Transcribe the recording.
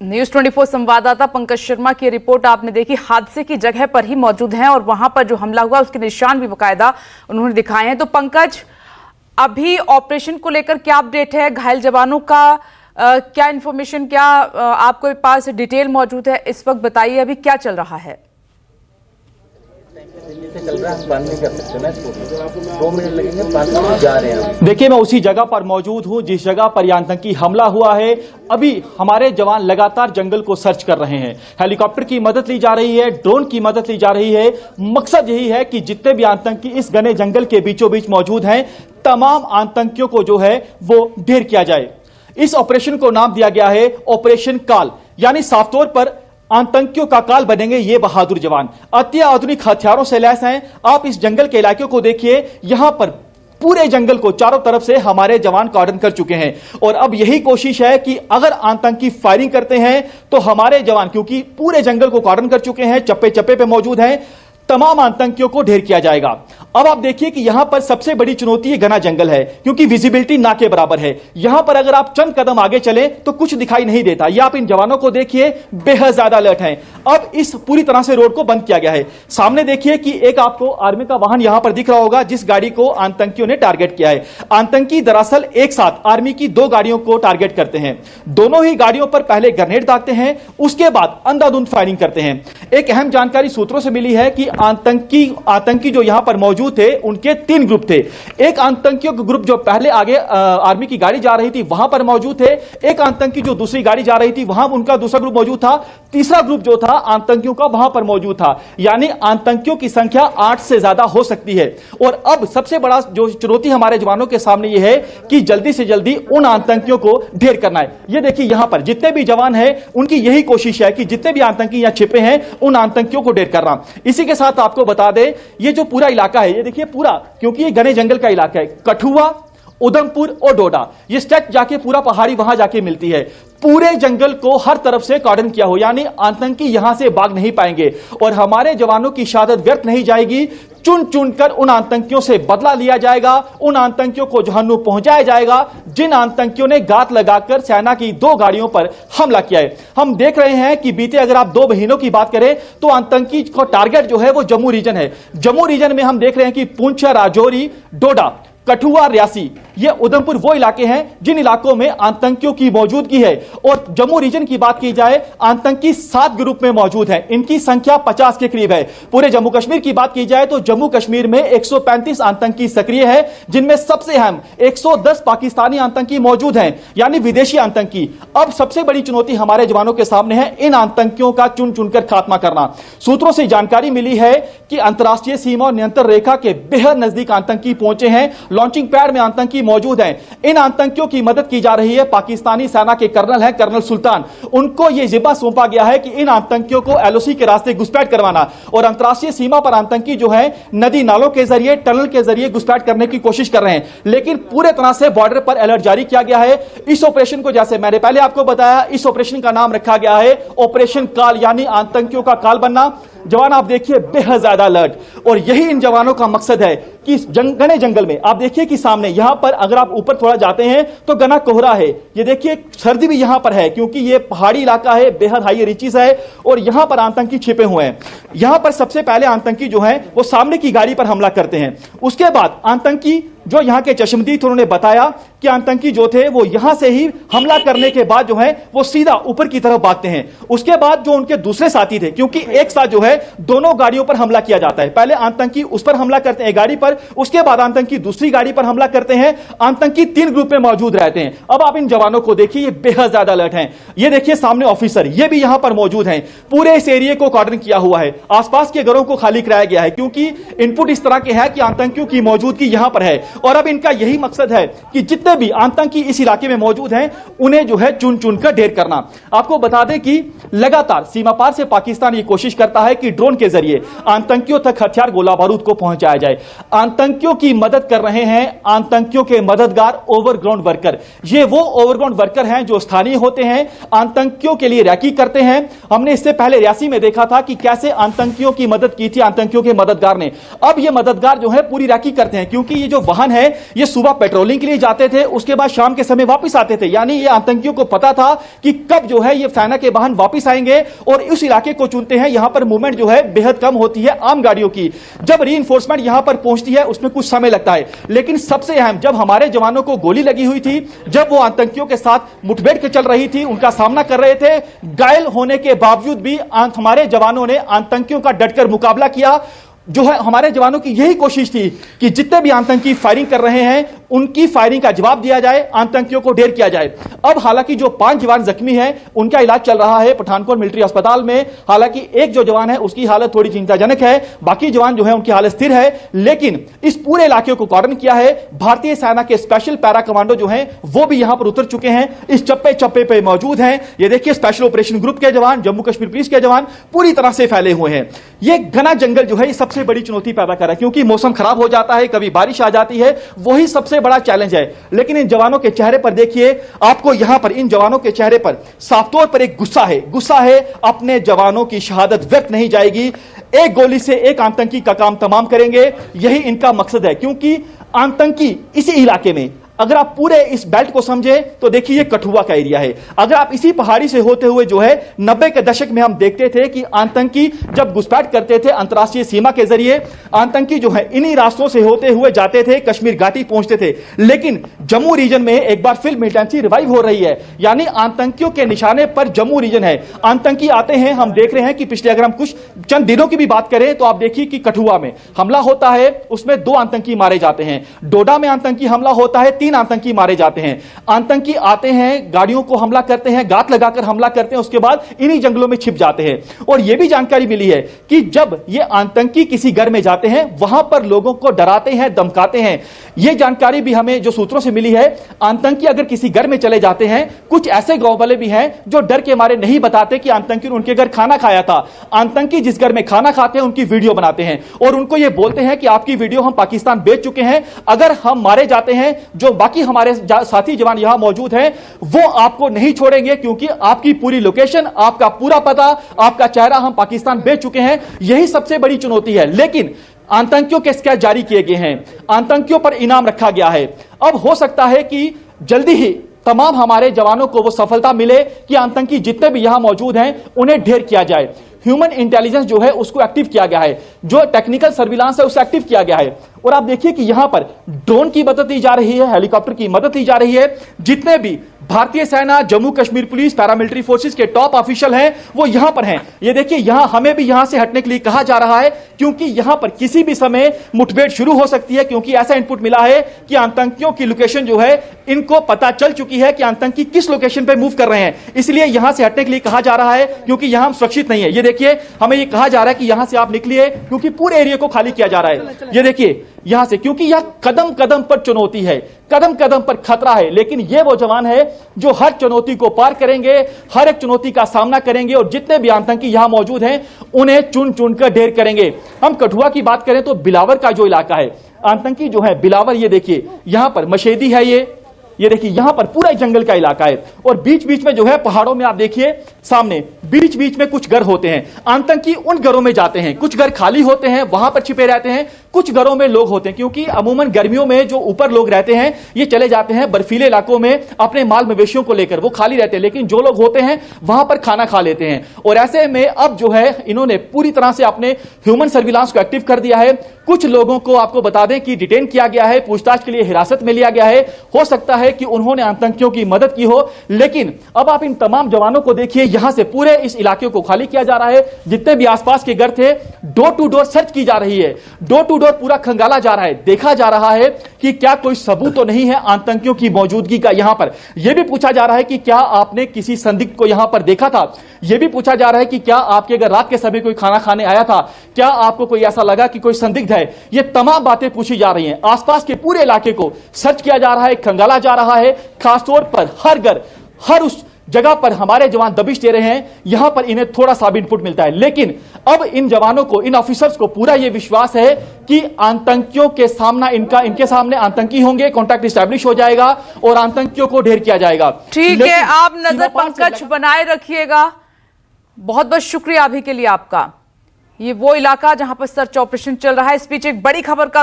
News 24 संवाददाता पंकज शर्मा की report आपने देखी। हादसे की जगह पर ही मौजूद हैं और वहां पर जो हमला हुआ उसके निशान भी बाकायदा उन्होंने दिखाए हैं। तो पंकज, अभी ऑपरेशन को लेकर क्या अपडेट है? घायल जवानों का क्या इन्फॉर्मेशन, क्या आपके पास डिटेल मौजूद है इस वक्त? बताइए अभी क्या चल रहा है। देखिए, मैं उसी जगह पर मौजूद हूं जिस जगह पर यह आतंकी हमला हुआ है। अभी हमारे जवान लगातार जंगल को सर्च कर रहे हैं। हेलीकॉप्टर की मदद ली जा रही है, ड्रोन की मदद ली जा रही है। मकसद यही है कि जितने भी आतंकी इस घने जंगल के बीचों बीच मौजूद हैं, तमाम आतंकियों को जो है वो ढेर किया जाए। इस ऑपरेशन को नाम दिया गया है ऑपरेशन काल, यानी साफ तौर पर आतंकियों का काल बनेंगे ये बहादुर जवान। अति आधुनिक हथियारों से लैस हैं। आप इस जंगल के इलाके को देखिए, यहां पर पूरे जंगल को चारों तरफ से हमारे जवान कॉर्डन कर चुके हैं और अब यही कोशिश है कि अगर आतंकी फायरिंग करते हैं तो हमारे जवान, क्योंकि पूरे जंगल को कॉर्डन कर चुके हैं, चप्पे चप्पे पे मौजूद हैं, तमाम आतंकियों को ढेर किया जाएगा। अब आप देखिए कि यहां पर सबसे बड़ी चुनौती ये घना जंगल है, क्योंकि विजिबिलिटी ना के बराबर है। यहां पर अगर आप चंद कदम आगे चले तो कुछ दिखाई नहीं देता। ये आप इन जवानों को देखिए, बेहद ज्यादा अलर्ट हैं। अब इस पूरी तरह से रोड को बंद किया गया है। सामने देखिए कि एक आपको आर्मी का वाहन यहां पर दिख रहा होगा, जिस गाड़ी को आतंकियों ने टारगेट किया है। आतंकी दरअसल एक साथ आर्मी की 2 गाड़ियों को टारगेट करते हैं। दोनों ही गाड़ियों पर पहले ग्रेनेड दागते हैं, उसके बाद अंधाधुंध फायरिंग करते हैं। एक अहम जानकारी सूत्रों से मिली है कि आतंकी जो यहां पर मौजूद थे उनके 3 ग्रुप थे। एक आतंकियों का ग्रुप जो पहले आगे आर्मी की गाड़ी जा रही थी वहां पर मौजूद थे। एक आतंकी जो दूसरी गाड़ी जा रही थी वहां उनका दूसरा ग्रुप मौजूद था। तीसरा ग्रुप जो था आतंकियों का वहां पर मौजूद था। यानी आतंकियों की संख्या 8 से ज्यादा हो सकती है। और अब सबसे बड़ा जो चुनौती हमारे जवानों के सामने यह है कि जल्दी से जल्दी उन आतंकियों को ढेर करना है। यह देखिए, यहां पर जितने भी जवान हैं उनकी यही कोशिश है कि जितने भी आतंकी यहां छिपे हैं उन आतंकियों को ढेर करना। इसी के साथ आपको बता दें, ये जो पूरा इलाका है, ये देखिए पूरा, क्योंकि ये घने जंगल का इलाका है, कठुआ, उधमपुर और डोडा, ये स्टेट जाके पूरा पहाड़ी वहां जाके मिलती है। पूरे जंगल को हर तरफ से कॉर्डन किया हो, यानी आतंकी यहां से भाग नहीं पाएंगे और हमारे जवानों की शहादत व्यर्थ नहीं जाएगी। चुन चुनकर उन आतंकियों से बदला लिया जाएगा, उन आतंकियों को जहन्नुम पहुंचाया जाएगा जिन आतंकियों ने घात लगाकर सेना की 2 गाड़ियों पर हमला किया है। हम देख रहे हैं कि बीते अगर आप 2 महीनों की बात करें तो आतंकी का टारगेट जो है वो जम्मू रीजन है। जम्मू रीजन में हम देख रहे हैं कि पुंछ, राजौरी, डोडा, कठुआ, रियासी, ये उधमपुर वो इलाके हैं जिन इलाकों में आतंकियों की मौजूदगी है। और जम्मू रीजन की बात की जाए, आतंकी 7 ग्रुप में मौजूद हैं, इनकी संख्या 50 के करीब है। पूरे जम्मू कश्मीर की बात की जाए तो जम्मू कश्मीर में 135 आतंकी सक्रिय है, जिनमें सबसे अहम 110 पाकिस्तानी आतंकी मौजूद हैं, यानी विदेशी आतंकी। अब सबसे बड़ी चुनौती हमारे जवानों के सामने है इन आतंकियों का चुन चुनकर खात्मा करना। सूत्रों से जानकारी मिली है कि अंतर्राष्ट्रीय सीमा और नियंत्रण रेखा के बेहद नजदीक आतंकी पहुंचे हैं। लॉन्चिंग पैड में आतंकी मौजूद हैं। इन आतंकियों की मदद की जा रही है। पाकिस्तानी सेना के कर्नल हैं, कर्नल सुल्तान, उनको यह जिम्मा सौंपा गया है कि इन आतंकियों को एलओसी के रास्ते घुसपैठ करवाना और अंतर्राष्ट्रीय सीमा पर आतंकी जो है नदी नालों के जरिए, टनल के जरिए घुसपैठ करने की कोशिश कर रहे हैं। लेकिन पूरे तरह से बॉर्डर पर अलर्ट जारी किया गया है। इस ऑपरेशन को, जैसे मैंने पहले आपको बताया, इस ऑपरेशन का नाम रखा गया है ऑपरेशन काल, यानी आतंकियों का काल बनना। जवान आप देखिए बेहद ज्यादा अलर्ट, और यही इन जवानों का मकसद है कि इस घने जंगल में आप देखिए कि सामने यहां पर अगर आप ऊपर थोड़ा जाते हैं तो घना कोहरा है। ये देखिए सर्दी भी यहां पर है, क्योंकि ये पहाड़ी इलाका है, बेहद हाई रिचेस है और यहां पर आतंकी छिपे हुए हैं। यहां पर सबसे पहले आतंकी जो है वो सामने की गाड़ी पर हमला करते हैं। उसके बाद आतंकी जो यहां के चश्मदीद उन्होंने बताया कि आतंकी जो थे वो यहां से ही हमला करने के बाद जो है वो सीधा ऊपर की तरफ भागते हैं। उसके बाद जो उनके दूसरे साथी थे, क्योंकि एक साथ जो है दोनों गाड़ियों पर हमला किया जाता है, पहले आतंकी उस पर हमला करते हैं गाड़ी पर, उसके बाद आतंकी दूसरी गाड़ी पर हमला करते हैं। आतंकी 3 ग्रुप में मौजूद रहते हैं। अब आप इन जवानों को देखिए, ये बेहद ज्यादा अलर्ट हैं। ये देखिए सामने ऑफिसर, ये भी यहां पर मौजूद हैं। पूरे इस एरिया को कॉर्डन किया हुआ है, आसपास के घरों को खाली कराया गया है, क्योंकि इनपुट इस तरह के है कि आतंकियों की मौजूदगी यहां पर है और अब इनका यही मकसद है कि जितने भी आतंकी इस इलाके में मौजूद हैं उन्हें जो है चुन चुन कर ढेर करना। आपको बता दें कि लगातार सीमा पार से पाकिस्तान ये कोशिश करता है कि ड्रोन के जरिए आतंकियों तक हथियार, गोला बारूद को पहुंचाया जाए। आतंकियों की मदद कर रहे हैं आतंकियों के मददगार ओवरग्राउंड वर्कर। ये वो ओवरग्राउंड वर्कर हैं जो स्थानीय होते हैं, आतंकियों के लिए रैकी करते हैं। हमने इससे पहले रियासी में देखा था कि कैसे आतंकियों की मदद की थी आतंकियों के मददगार ने। अब ये मददगार जो है पूरी रैकी करते हैं, क्योंकि ये जो वहां जवान हैं ये सुबह पेट्रोलिंग के लिए जाते थे, उसके बाद शाम के समय वापस आते थे। यानी ये आतंकियों को पता था कि कब जो है ये सेना के वाहन वापस आएंगे और उस इलाके को चुनते हैं। यहां पर मूवमेंट जो है बेहद कम होती है आम गाड़ियों की। जब रीइंफोर्समेंट यहां पर पहुंचती है उसमें कुछ समय लगता है, लेकिन सबसे अहम जब हमारे जवानों को गोली लगी हुई थी, जब वो आतंकियों के साथ मुठभेड़ चल रही थी, उनका सामना कर रहे थे, घायल होने के बावजूद भी हमारे जवानों ने आतंकियों का डटकर मुकाबला किया। जो है हमारे जवानों की यही कोशिश थी कि जितने भी आतंकी फायरिंग कर रहे हैं उनकी फायरिंग का जवाब दिया जाए, आतंकियों को ढेर किया जाए। अब हालांकि जो 5 जवान जख्मी हैं उनका इलाज चल रहा है पठानकोट मिलिट्री अस्पताल में। हालांकि एक जो जवान है उसकी हालत थोड़ी चिंताजनक है, बाकी जवान जो है उनकी हालत स्थिर है। लेकिन इस पूरे इलाके को कॉर्डन किया है। भारतीय सेना के स्पेशल पैरा कमांडो जो हैं वो भी यहां पर उतर चुके हैं, इस चप्पे चप्पे पे मौजूद हैं। ये देखिए स्पेशल ऑपरेशन ग्रुप के जवान, जम्मू कश्मीर पुलिस के जवान पूरी तरह से फैले हुए हैं। ये घना जंगल जो है सबसे बड़ी चुनौती पैदा कर रहा है, क्योंकि मौसम खराब हो जाता है, कभी बारिश आ जाती है, वही सबसे बड़ा चैलेंज है। लेकिन इन जवानों के चेहरे पर देखिए, आपको यहां पर इन जवानों के चेहरे पर साफ तौर पर एक गुस्सा है। अपने जवानों की शहादत व्यक्त नहीं जाएगी। एक गोली से एक आतंकी का काम तमाम करेंगे, यही इनका मकसद है। क्योंकि आतंकी इसी इलाके में, अगर आप पूरे इस बेल्ट को समझे तो देखिए ये कठुआ का एरिया है। अगर आप इसी पहाड़ी से होते हुए जो है 90 के दशक में हम देखते थे कि आतंकी जब घुसपैठ करते थे अंतरराष्ट्रीय सीमा के जरिए, आतंकी जो है इन्हीं रास्तों से होते हुए जाते थे, कश्मीर घाटी पहुंचते थे। लेकिन जम्मू रीजन में एक बार फिर मिलिटेंसी रिवाइव हो रही है, यानी आतंकियों के निशाने पर जम्मू रीजन है। आतंकी आते हैं, हम देख रहे हैं कि पिछले अगर हम कुछ चंद दिनों की भी बात करें तो आप देखिए कि कठुआ में हमला होता है, उसमें 2 आतंकी मारे जाते हैं। डोडा में आतंकी हमला होता है, 3 आतंकी मारे जाते हैं। आतंकी आते हैं, गाड़ियों को हमला करते हैं, गात लगाकर हमला करते हैं, उसके बाद इन्हीं जंगलों में छिप जाते हैं। और यह भी जानकारी मिली है कि जब ये आतंकी किसी घर में जाते हैं वहां पर लोगों को डराते हैं, धमकाते हैं। यह जानकारी भी हमें जो सूत्रों से मिली है, आतंकी अगर किसी घर में चले जाते हैं, कुछ ऐसे गांव वाले भी हैं जो डर के मारे नहीं बताते कि आतंकी ने उनके घर खाना खाया था। आतंकी जिस घर में खाना खाते हैं उनकी वीडियो बनाते हैं और उनको यह बोलते हैं कि आपकी वीडियो हम पाकिस्तान भेज चुके हैं, अगर हम मारे जाते हैं, जो बाकी हमारे साथी जवान यहां मौजूद हैं वो आपको नहीं छोड़ेंगे, क्योंकि आपकी पूरी लोकेशन, आपका पूरा पता, आपका चेहरा हम पाकिस्तान भेज चुके हैं। यही सबसे बड़ी चुनौती है। लेकिन आतंकियों के स्केच जारी किए गए हैं, आतंकियों पर इनाम रखा गया है। अब हो सकता है कि जल्दी ही तमाम हमारे जवानों को वो सफलता मिले कि आतंकी जितने भी यहां मौजूद हैं उन्हें ढेर किया जाए। ह्यूमन इंटेलिजेंस जो है उसको एक्टिव किया गया है, जो टेक्निकल सर्विलांस है उसे एक्टिव किया गया है। और आप देखिए कि यहां पर ड्रोन की मदद ली जा रही है, हेलीकॉप्टर की मदद ली जा रही है। जितने भी भारतीय सेना, Jammu Kashmir police, paramilitary forces के टॉप ऑफिशियल हैं वो यहां पर हैं। ये देखिए यहां हमें भी यहां से हटने के लिए कहा जा रहा है, क्योंकि यहां पर किसी भी समय मुठभेड़ शुरू हो सकती है। क्योंकि ऐसा इनपुट मिला है कि आतंकियों की लोकेशन जो है इनको पता चल चुकी है कि आतंकी किस लोकेशन पे मूव कर रहे हैं, इसलिए यहां से हटने के लिए कहा जा रहा है, क्योंकि यहां हम सुरक्षित नहीं है। ये देखिए हमें यह कहा जा रहा है कि यहां से आप निकलिए, क्योंकि पूरे एरिया को खाली किया जा रहा है। ये देखिए यहां से, क्योंकि यह कदम कदम पर चुनौती है, कदम कदम पर खतरा है। लेकिन ये वो जवान है जो हर चुनौती को पार करेंगे, हर एक चुनौती का सामना करेंगे और जितने भी आतंकी यहां मौजूद हैं उन्हें चुन चुन कर ढेर करेंगे। हम कठुआ की बात करें तो बिलावर का जो इलाका है, आतंकी जो है बिलावर, ये देखिए यहां पर मशेदी है, ये देखिए यहां पर पूरा जंगल का इलाका है और बीच बीच में जो है पहाड़ों में आप देखिए सामने बीच बीच में कुछ घर होते हैं। आतंकी उन घरों में जाते हैं, कुछ घर खाली होते हैं, वहां पर छिपे रहते हैं, कुछ घरों में लोग होते हैं, क्योंकि अमूमन गर्मियों में जो ऊपर लोग रहते हैं ये चले जाते हैं बर्फीले इलाकों में अपने माल मवेशियों को लेकर, वो खाली रहते हैं। लेकिन जो लोग होते हैं वहां पर खाना खा लेते हैं। और ऐसे में अब जो है इन्होंने पूरी तरह से अपने ह्यूमन सर्विलांस को एक्टिव कर दिया है। कुछ लोगों को आपको बता दें कि डिटेन किया गया है, पूछताछ के लिए हिरासत में लिया गया है। हो सकता है कि उन्होंने आतंकियों की मदद की हो। लेकिन अब आप इन तमाम जवानों को देखिए, यहां से पूरे इस इलाके को खाली किया जा रहा है। जितने भी आसपास के घर थे, डोर टू डोर सर्च की जा रही है, डोर टू डोर पूरा खंगाला जा रहा है, देखा जा रहा है कि क्या कोई सबूत तो नहीं है आतंकियों की मौजूदगी का। यहां पर यह भी पूछा जा रहा है कि क्या आपने किसी संदिग्ध को यहां पर देखा था। यह भी पूछा जा रहा है कि क्या आपके घर रात के समय कोई खाना खाने आया था, क्या आपको कोई ऐसा लगा कि कोई संदिग्ध है। ये तमाम बातें पूछी जा रही हैं। आसपास के पूरे इलाके को सर्च किया जा रहा है, खंगाला जा रहा है। खासतौर पर हर घर, हर उस जगह पर हमारे जवान दबिश दे रहे हैं, यहां पर इन्हें थोड़ा सा भी इनपुट मिलता है। लेकिन अब इन जवानों को, इन ऑफिसर्स को पूरा यह विश्वास है कि आतंकियों के सामना इनके सामने आतंकी होंगे, कॉन्टैक्ट स्टैब्लिश हो जाएगा और आतंकियों को ढेर किया जाएगा। ठीक है, आप नजर पंकज बनाए रखिएगा। बहुत बहुत शुक्रिया अभी के लिए आपका। ये वो इलाका जहां पर सर्च ऑपरेशन चल रहा है। इस बीच एक बड़ी खबर का